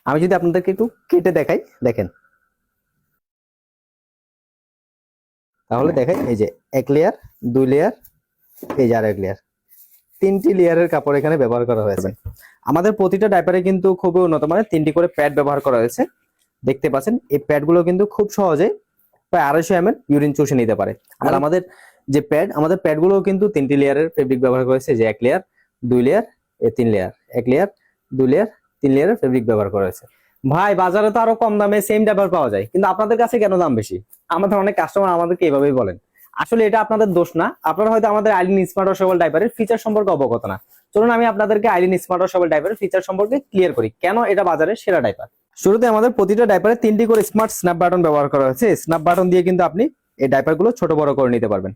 আমি যদি আপনাদেরকে একটু কেটে দেখাই, দেখেন, তাহলে দেখেন এই যে এক লেয়ার, দুই লেয়ার, এই যে আরেক লেয়ার, তিনটি লেয়ারের কাপড় এখানে ব্যবহার করা হয়েছে। আমাদের প্রতিটা ডাইপারে কিন্তু খুবই উন্নত মানের তিনটি করে প্যাড ব্যবহার করা হয়েছে। দেখতে পাচ্ছেন এই প্যাড গুলো কিন্তু খুব সহজে প্রায় 250 ml ইউরিন চুষে নিতে পারে। আর আমাদের যে প্যাড, আমাদের প্যাড গুলো কিন্তু তিনটি লেয়ারের ফেব্রিক ব্যবহার করেছে, যে এক লেয়ার, দুই লেয়ার, তিন লেয়ার, এক লেয়ার, দুই লেয়ার, তিন লেয়ারের ফেব্রিক ব্যবহার করা হয়েছে। ভাই বাজারে তো আরো কম দামে সেম ডাইপার পাওয়া যায়, কিন্তু আপনাদের কাছে কেন দাম বেশি? আমাদের অনেক কাস্টমার আমাদেরকে এইভাবেই বলেন। আসলে এটা আপনাদের দোষ না, আপনারা হয়তো আমাদের আইলিন স্মার্ট ওয়াশেবল ডাইপারের ফিচার সম্পর্কে অবগত না। চলুন আমি আপনাদেরকে আইলিন স্মার্ট ওয়াশেবল ডাইপারের ফিচার সম্পর্কে ক্লিয়ার করি, কেন এটা বাজারের সেরা ডাইপার। শুরুতে আমাদের প্রতিটা ডাইপারে তিনটি করে স্মার্ট স্ন্যাপ বাটন ব্যবহার করা হয়েছে। স্ন্যাপ বাটন দিয়ে কিন্তু আপনি এই ডাইপার গুলো ছোট বড় করে নিতে পারবেন।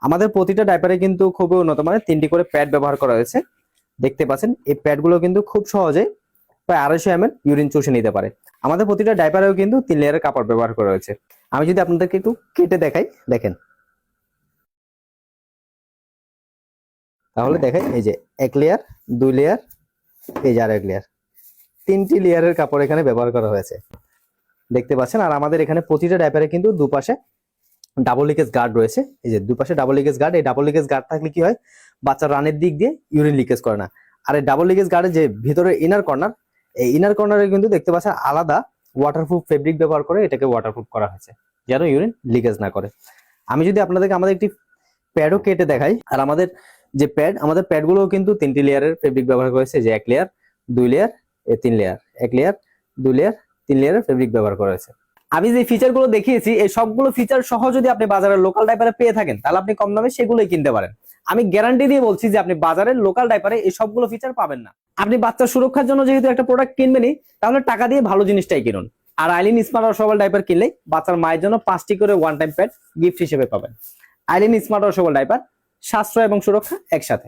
আমাদের প্রতিটা ডাইপারে কিন্তু খুবই উন্নত মানের তিনটি করে প্যাড ব্যবহার করা হয়েছে। দেখতে পাচ্ছেন এই প্যাড গুলো কিন্তু খুব সহজে প্রায় 250 ml ইউরিন চুষে নিতে পারে। আমাদের প্রতিটা ডাইপারেও কিন্তু 3 লেয়ারের কাপড় ব্যবহার করা হয়েছে। আমি যদি আপনাদেরকে একটু কেটে দেখাই, দেখেন, তাহলে দেখেন এই যে এক লেয়ার, দুই লেয়ার, এই যে আরেক লেয়ার, তিনটি লেয়ারের কাপড় এখানে ব্যবহার করা হয়েছে। দেখতে পাচ্ছেন। আর আমাদের এখানে প্রতিটা ডাইপারে কিন্তু দুপাশে ডাবল লিকেজ গার্ড রয়েছে। এই যে দুপাশে ডাবল লিকেজ গার্ড, এই ডাবল লিকেজ গার্ড থাকলে কি হয়, বাচ্চার রানের দিক দিয়ে ইউরিন লিকেজ করে না। আর এই ডাবল লিকেজ গার্ডের যে ভিতরে ইনার কর্নার, এই ইনার কর্নারে কিন্তু দেখতে পাচ্ছেন আলাদা ওয়াটারপ্রুফ ফেব্রিক ব্যবহার করে এটাকে ওয়াটারপ্রুফ করা হয়েছে, যেন ইউরিন লিকেজ না করে। আমি যদি আপনাদেরকে আমাদের একটি প্যাডও কেটে দেখাই, আর আমাদের যে প্যাড, আমাদের প্যাড গুলোও কিন্তু তিনটি লেয়ারের ফেব্রিক ব্যবহার করেছে, যে এক লেয়ার, দুই লেয়ার, তিন লেয়ার, এক লেয়ার, দুই লেয়ার, তিন লেয়ারের ফেব্রিক ব্যবহার করা হয়েছে। আমি যে ফিচার গুলো দেখিয়েছি, এই সবগুলো ফিচার সহ যদি আপনি বাজারের লোকাল ডাইপারে পেয়ে থাকেন, তাহলে আপনি কম দামে সেগুলোই কিনতে পারেন। আমি গ্যারান্টি দিয়ে বলছি যে আপনি বাজারের লোকাল ডাইপারে এই সবগুলো ফিচার পাবেন না। আপনি বাচ্চার সুরক্ষার জন্য যেহেতু একটা প্রোডাক্ট কিনবেনই, তাহলে টাকা দিয়ে ভালো জিনিসটাই কিনুন। আর আইলিন স্মার্ট ওয়াশেবল ডাইপার কিনলে বাচ্চার মায়ের জন্য 5টি করে ওয়ান টাইম প্যাড গিফট হিসেবে পাবেন। আইলিন স্মার্ট ওয়াশেবল ডাইপার, সাশ্রয় এবং সুরক্ষা একসাথে।